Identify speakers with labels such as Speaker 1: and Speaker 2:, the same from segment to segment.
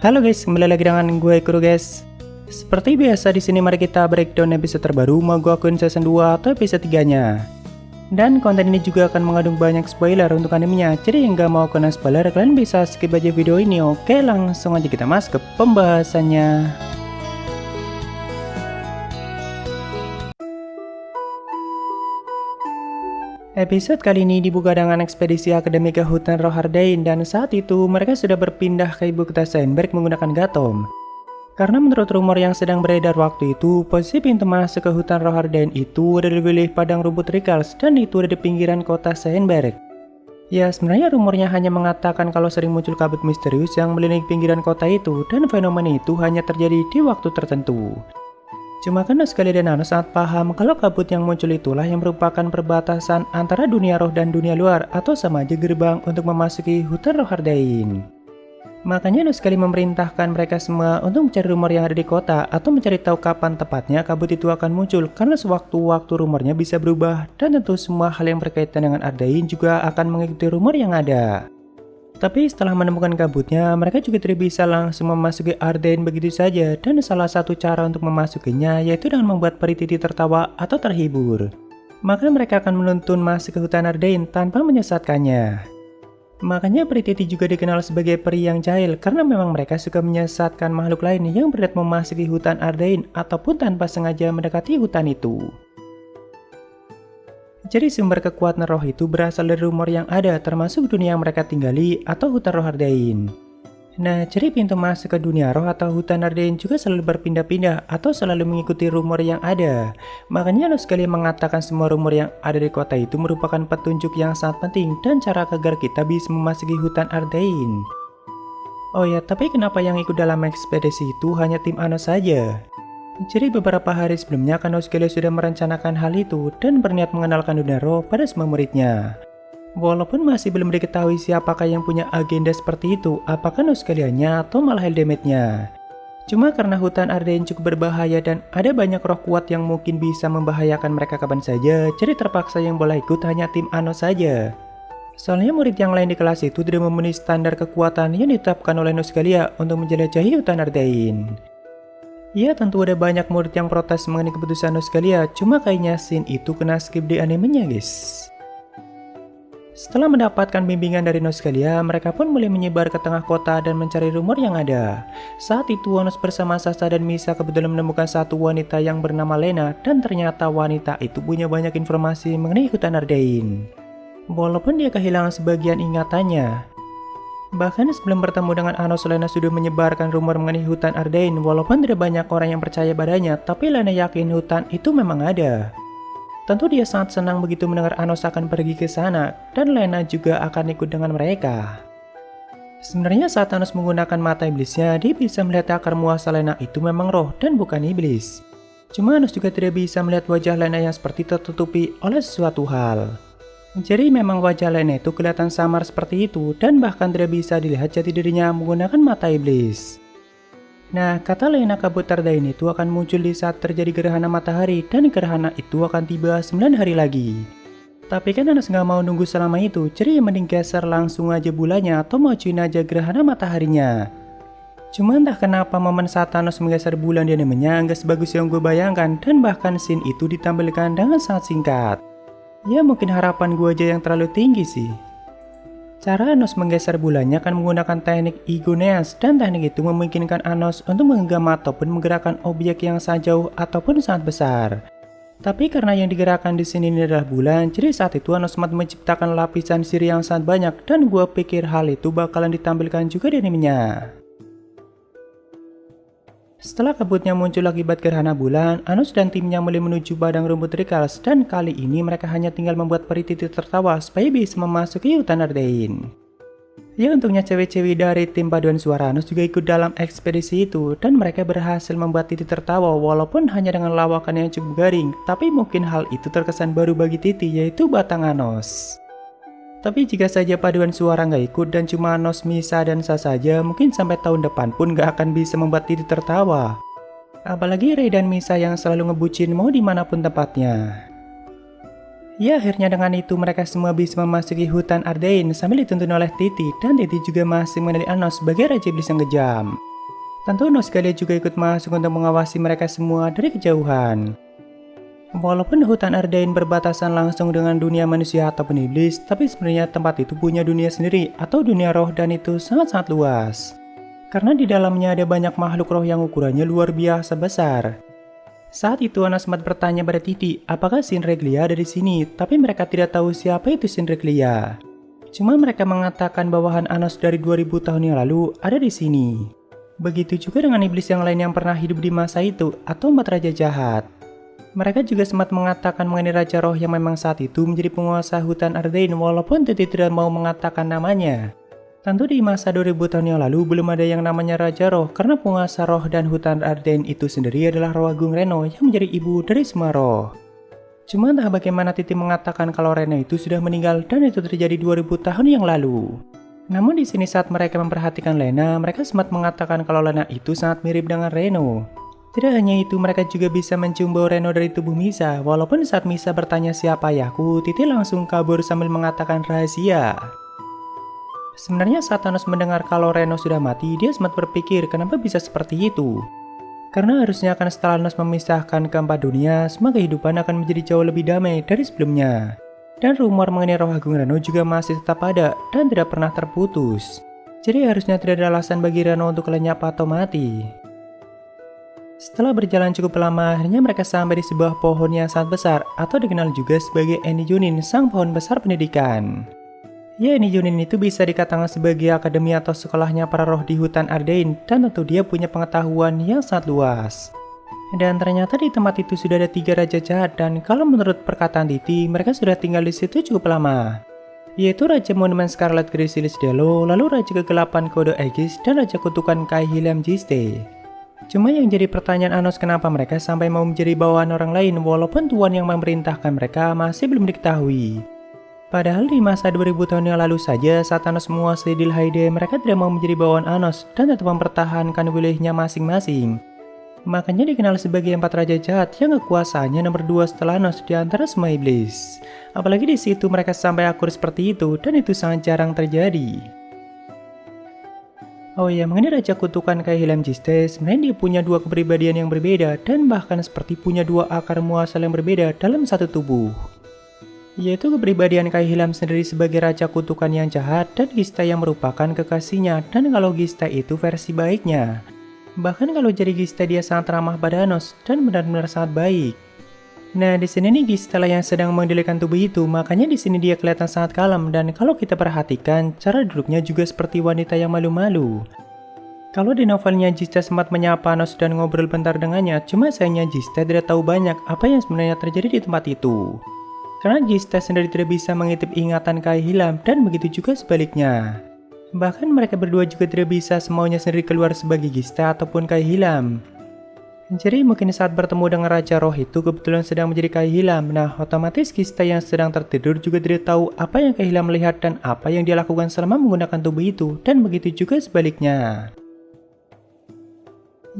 Speaker 1: Halo guys, kembali lagi dengan gue Kuro guys. Seperti biasa di sini mari kita breakdown episode terbaru Mogok Queen Season 2 atau episode 3-nya. Dan konten ini juga akan mengandung banyak spoiler untuk animenya. Jadi yang gak mau kena spoiler kalian bisa skip aja video ini. Oke, langsung aja kita masuk ke pembahasannya. Episode kali ini dibuka dengan ekspedisi akademi ke hutan Rohardain, dan saat itu mereka sudah berpindah ke ibu kota Steinberg menggunakan Gatom. Karena menurut rumor yang sedang beredar waktu itu, posisi pintu masuk ke hutan Rohardain itu ada di wilayah padang rumput Rikals dan itu ada di pinggiran kota Steinberg. Ya, sebenarnya rumornya hanya mengatakan kalau sering muncul kabut misterius yang melilit pinggiran kota itu dan fenomena itu hanya terjadi di waktu tertentu. Cuma kan sekali dan Anos sangat paham kalau kabut yang muncul itulah yang merupakan perbatasan antara dunia roh dan dunia luar atau sama aja gerbang untuk memasuki hutan Rohardain. Makanya Anos sekali memerintahkan mereka semua untuk mencari rumor yang ada di kota atau mencari tahu kapan tepatnya kabut itu akan muncul karena sewaktu-waktu rumornya bisa berubah dan tentu semua hal yang berkaitan dengan Ardain juga akan mengikuti rumor yang ada. Tapi setelah menemukan kabutnya, mereka juga tidak bisa langsung memasuki Ardain begitu saja dan salah satu cara untuk memasukinya yaitu dengan membuat peri Titi tertawa atau terhibur. Maka mereka akan menuntun masuk ke hutan Ardain tanpa menyesatkannya. Makanya peri Titi juga dikenal sebagai peri yang jahil karena memang mereka suka menyesatkan makhluk lain yang berniat memasuki hutan Ardain ataupun tanpa sengaja mendekati hutan itu. Jadi sumber kekuatan roh itu berasal dari rumor yang ada termasuk dunia yang mereka tinggali atau hutan Rohardain. Nah, jadi pintu masuk ke dunia roh atau hutan Ardain juga selalu berpindah-pindah atau selalu mengikuti rumor yang ada. Makanya Anos sekali mengatakan semua rumor yang ada di kota itu merupakan petunjuk yang sangat penting dan cara agar kita bisa memasuki hutan Ardain. Oh ya, tapi kenapa yang ikut dalam ekspedisi itu hanya tim Anos saja? Jadi beberapa hari sebelumnya Anos sekali sudah merencanakan hal itu dan berniat mengenalkan dunia roh pada semua muridnya. Walaupun masih belum diketahui siapakah yang punya agenda seperti itu, apakah Anos sekaliannya atau malah Heldemetnya. Cuma karena hutan Ardain cukup berbahaya dan ada banyak roh kuat yang mungkin bisa membahayakan mereka kapan saja, jadi terpaksa yang boleh ikut hanya tim Anos saja. Soalnya murid yang lain di kelas itu tidak memenuhi standar kekuatan yang ditetapkan oleh Anos sekalian untuk menjelajahi hutan Ardain. Ya, tentu ada banyak murid yang protes mengenai keputusan Noscalia, cuma kayaknya scene itu kena skip di animenya guys. Setelah mendapatkan bimbingan dari Noscalia, mereka pun mulai menyebar ke tengah kota dan mencari rumor yang ada. Saat itu Anos bersama Sasa dan Misa kebetulan menemukan satu wanita yang bernama Lena dan ternyata wanita itu punya banyak informasi mengenai hutan Ardain. Walaupun dia kehilangan sebagian ingatannya. Bahkan sebelum bertemu dengan Anos, Lena sudah menyebarkan rumor mengenai hutan Ardain. Walaupun tidak banyak orang yang percaya padanya, tapi Lena yakin hutan itu memang ada. Tentu dia sangat senang begitu mendengar Anos akan pergi ke sana, dan Lena juga akan ikut dengan mereka. Sebenarnya saat Anos menggunakan mata iblisnya, dia bisa melihat akar muasal Lena itu memang roh dan bukan iblis. Cuma Anos juga tidak bisa melihat wajah Lena yang seperti tertutupi oleh sesuatu hal. Jadi memang wajah Lena itu kelihatan samar seperti itu dan bahkan tidak bisa dilihat jati dirinya menggunakan mata iblis. Nah, kata Lena kabut Ardain itu akan muncul di saat terjadi gerhana matahari dan gerhana itu akan tiba 9 hari lagi. Tapi kan Anos nggak mau nunggu selama itu, jadi mending geser langsung aja bulannya atau majuin aja gerhana mataharinya. Cuma entah kenapa momen saat Anos menggeser bulan di animenya nggak sebagus yang gue bayangkan dan bahkan scene itu ditampilkan dengan sangat singkat. Ya mungkin harapan gue aja yang terlalu tinggi sih. Cara Anos menggeser bulannya akan menggunakan teknik Igoneas dan teknik itu memungkinkan Anos untuk menggenggam ataupun menggerakkan objek yang sangat jauh ataupun sangat besar. Tapi karena yang digerakkan di sini adalah bulan, jadi saat itu Anos sempat menciptakan lapisan siri yang sangat banyak dan gue pikir hal itu bakalan ditampilkan juga di animenya. Setelah kabutnya muncul akibat gerhana bulan, Anos dan timnya mulai menuju padang rumput Rikals dan kali ini mereka hanya tinggal membuat peri Titi tertawa supaya bisa memasuki hutan Ardain. Ya untungnya cewek-cewek dari tim paduan suara Anos juga ikut dalam ekspedisi itu dan mereka berhasil membuat Titi tertawa walaupun hanya dengan lawakan yang cukup garing, tapi mungkin hal itu terkesan baru bagi Titi yaitu batang Anos. Tapi jika saja paduan suara nggak ikut dan cuma Anos, Misa, dan Sa saja, mungkin sampai tahun depan pun nggak akan bisa membuat Titi tertawa. Apalagi Ray dan Misa yang selalu ngebucin mau dimanapun tempatnya. Ya akhirnya dengan itu mereka semua bisa memasuki hutan Ardain sambil dituntun oleh Titi dan Titi juga masih mengenali Anos sebagai Raja Iblis yang kejam. Tentu Nosgalia juga ikut masuk untuk mengawasi mereka semua dari kejauhan. Walaupun hutan Ardain berbatasan langsung dengan dunia manusia ataupun iblis, tapi sebenarnya tempat itu punya dunia sendiri atau dunia roh dan itu sangat-sangat luas. Karena di dalamnya ada banyak makhluk roh yang ukurannya luar biasa besar. Saat itu Anos sempat bertanya pada Titi, apakah Sinreglia ada di sini, tapi mereka tidak tahu siapa itu Sinreglia. Cuma mereka mengatakan bawahan Anos dari 2000 tahun yang lalu ada di sini. Begitu juga dengan iblis yang lain yang pernah hidup di masa itu atau 4 raja jahat. Mereka juga sempat mengatakan mengenai Raja Roh yang memang saat itu menjadi penguasa hutan Ardain walaupun Titi tidak mau mengatakan namanya. Tentu di masa 2000 tahun yang lalu belum ada yang namanya Raja Roh karena penguasa roh dan hutan Ardain itu sendiri adalah Roh Agung Reno yang menjadi ibu dari semua roh. Cuma entah bagaimana Titi mengatakan kalau Reno itu sudah meninggal dan itu terjadi 2000 tahun yang lalu. Namun di sini saat mereka memperhatikan Lena, mereka sempat mengatakan kalau Lena itu sangat mirip dengan Reno. Tidak hanya itu, mereka juga bisa mencium bau Reno dari tubuh Misa. Walaupun saat Misa bertanya siapa ayahku, Titi langsung kabur sambil mengatakan rahasia. Sebenarnya saat Thanos mendengar kalau Reno sudah mati, dia sempat berpikir kenapa bisa seperti itu. Karena harusnya akan setelah Thanos memisahkan keempat dunia, semua kehidupan akan menjadi jauh lebih damai dari sebelumnya. Dan rumor mengenai Roh Agung Reno juga masih tetap ada dan tidak pernah terputus. Jadi harusnya tidak ada alasan bagi Reno untuk lenyap atau mati. Setelah berjalan cukup lama, akhirnya mereka sampai di sebuah pohon yang sangat besar atau dikenal juga sebagai Eni Junin, sang pohon besar pendidikan. Ya, Eni Junin itu bisa dikatakan sebagai akademi atau sekolahnya para roh di hutan Ardain dan tentu dia punya pengetahuan yang sangat luas. Dan ternyata di tempat itu sudah ada 3 raja jahat dan kalau menurut perkataan Titi, mereka sudah tinggal di situ cukup lama. Yaitu Raja Monumen Scarlet Chrysalis Delo, lalu Raja Kegelapan Kode Aegis dan Raja Kutukan Kai Hilam Jiste. Cuma yang jadi pertanyaan Anos kenapa mereka sampai mau menjadi bawahan orang lain walaupun tuan yang memerintahkan mereka masih belum diketahui. Padahal di masa 2000 tahun yang lalu saja saat Anos menguasai Dilhaide mereka tidak mau menjadi bawahan Anos dan tetap mempertahankan wilayahnya masing-masing. Makanya dikenal sebagai 4 raja jahat yang kekuasaannya nomor 2 setelah Anos di antara semua iblis. Apalagi di situ mereka sampai akur seperti itu dan itu sangat jarang terjadi. Oh iya, mengenai Raja Kutukan Kai Hilam Jiste, sebenarnya dia punya 2 kepribadian yang berbeda dan bahkan seperti punya 2 akar muasal yang berbeda dalam satu tubuh. Yaitu kepribadian Kai Hilam sendiri sebagai Raja Kutukan yang jahat dan Gista yang merupakan kekasihnya dan kalau Gista itu versi baiknya. Bahkan kalau jadi Gista dia sangat ramah pada Thanos dan benar-benar sangat baik. Nah, di sini nih Gista lah yang sedang mengendalikan tubuh itu, makanya di sini dia kelihatan sangat kalem dan kalau kita perhatikan, cara duduknya juga seperti wanita yang malu-malu. Kalau di novelnya Gista sempat menyapa Thanos dan ngobrol bentar dengannya, cuma sayangnya Gista tidak tahu banyak apa yang sebenarnya terjadi di tempat itu. Karena Gista sendiri tidak bisa mengintip ingatan Kai Hilam dan begitu juga sebaliknya. Bahkan mereka berdua juga tidak bisa semaunya sendiri keluar sebagai Gista ataupun Kai Hilam. Jadi mungkin saat bertemu dengan Raja Roh itu kebetulan sedang menjadi Kai Hilam. Nah, otomatis Gista yang sedang tertidur juga tidak tahu apa yang Kai Hilam melihat dan apa yang dia lakukan selama menggunakan tubuh itu. Dan begitu juga sebaliknya.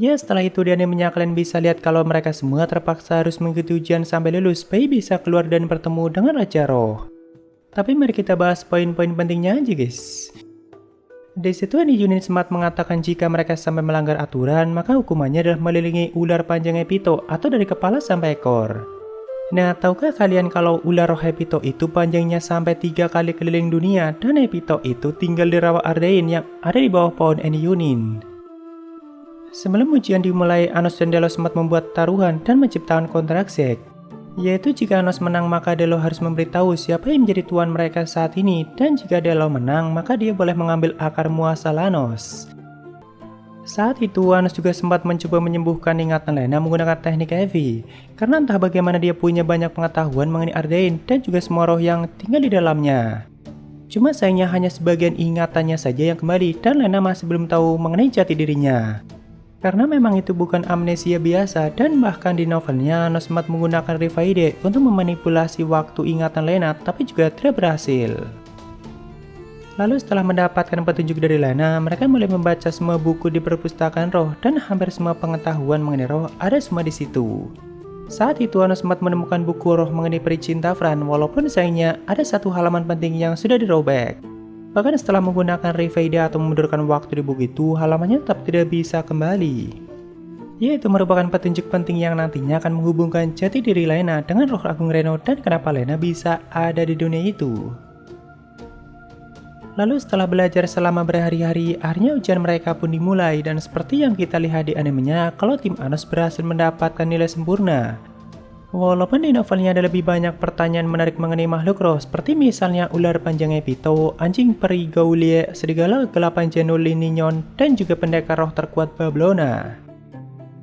Speaker 1: Ya, setelah itu Dianimenya kalian bisa lihat kalau mereka semua terpaksa harus mengikuti ujian sampai lulus supaya bisa keluar dan bertemu dengan Raja Roh. Tapi mari kita bahas poin-poin pentingnya aja guys. Di situ Eni Junin sempat mengatakan jika mereka sampai melanggar aturan, maka hukumannya adalah melilingi ular panjang Epito atau dari kepala sampai ekor. Nah, tahukah kalian kalau ular roh Epito itu panjangnya sampai 3 kali keliling dunia dan Epito itu tinggal di rawa Ardain yang ada di bawah pohon Eni Junin. Sebelum ujian dimulai, Anos dan Delo sempat membuat taruhan dan menciptakan kontrak seks. Yaitu jika Anos menang maka Delo harus memberitahu siapa yang menjadi tuan mereka saat ini dan jika Delo menang maka dia boleh mengambil akar muasal Anos. Saat itu Anos juga sempat mencoba menyembuhkan ingatan Lena menggunakan teknik Evi karena entah bagaimana dia punya banyak pengetahuan mengenai Ardain dan juga semua roh yang tinggal di dalamnya. Cuma sayangnya hanya sebagian ingatannya saja yang kembali dan Lena masih belum tahu mengenai jati dirinya. Karena memang itu bukan amnesia biasa dan bahkan di novelnya Anos sempat menggunakan Rifaide untuk memanipulasi waktu ingatan Lena tapi juga tidak berhasil. Lalu setelah mendapatkan petunjuk dari Lena, mereka mulai membaca semua buku di perpustakaan roh dan hampir semua pengetahuan mengenai roh ada semua di situ. Saat itu Anos sempat menemukan buku roh mengenai peri cinta Fran walaupun sayangnya ada satu halaman penting yang sudah dirobek. Bahkan setelah menggunakan Reveda atau memundurkan waktu di buku itu, halamannya tetap tidak bisa kembali. Yaitu merupakan petunjuk penting yang nantinya akan menghubungkan jati diri Lena dengan roh Agung Reno dan kenapa Lena bisa ada di dunia itu. Lalu setelah belajar selama berhari-hari, akhirnya ujian mereka pun dimulai dan seperti yang kita lihat di animenya, kalau tim Anos berhasil mendapatkan nilai sempurna. Walaupun di novelnya ada lebih banyak pertanyaan menarik mengenai makhluk roh, seperti misalnya ular panjang Epito, anjing peri Gaulie, serigala kegelapan Linignon, dan juga pendekar roh terkuat Bablona.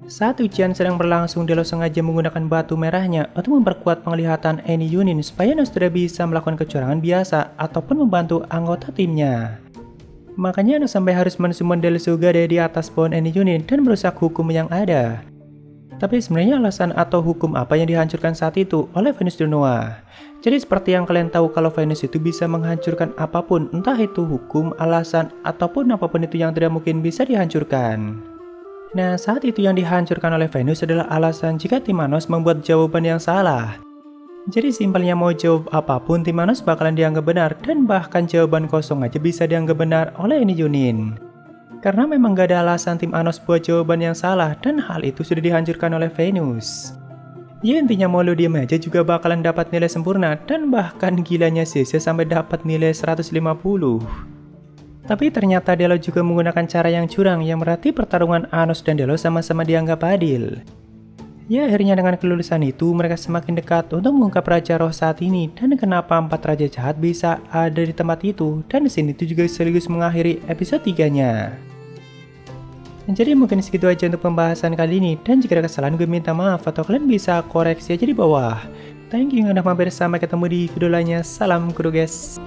Speaker 1: Saat ujian sedang berlangsung, Delos sengaja menggunakan batu merahnya untuk memperkuat penglihatan Annie Yunin supaya Anos tidak bisa melakukan kecurangan biasa ataupun membantu anggota timnya. Makanya Anos sampai harus mensummon Delsuga di atas pohon Annie Yunin dan merusak hukum yang ada. Tapi sebenarnya alasan atau hukum apa yang dihancurkan saat itu oleh Venus de Noah? Jadi seperti yang kalian tahu kalau Venus itu bisa menghancurkan apapun, entah itu hukum, alasan, ataupun apapun itu yang tidak mungkin bisa dihancurkan. Nah, saat itu yang dihancurkan oleh Venus adalah alasan jika tim Anos membuat jawaban yang salah. Jadi simpelnya mau jawab apapun, tim Anos bakalan dianggap benar dan bahkan jawaban kosong aja bisa dianggap benar oleh Annie Yunin. Karena memang gak ada alasan tim Anos buat jawaban yang salah dan hal itu sudah dihancurkan oleh Venus. Ya intinya mau lo diem aja juga bakalan dapat nilai sempurna dan bahkan gilanya Sese sampai dapat nilai 150. Tapi ternyata Delos juga menggunakan cara yang curang yang berarti pertarungan Anos dan Delos sama-sama dianggap adil. Ya akhirnya dengan kelulusan itu mereka semakin dekat untuk mengungkap Raja Roh saat ini dan kenapa 4 Raja Jahat bisa ada di tempat itu, dan di sini itu juga sekaligus mengakhiri episode 3-nya. Jadi mungkin segitu aja untuk pembahasan kali ini, dan jika ada kesalahan gue minta maaf atau kalian bisa koreksi aja di bawah. Thank you yang udah mampir, sampai ketemu di video lainnya. Salam kudu guys.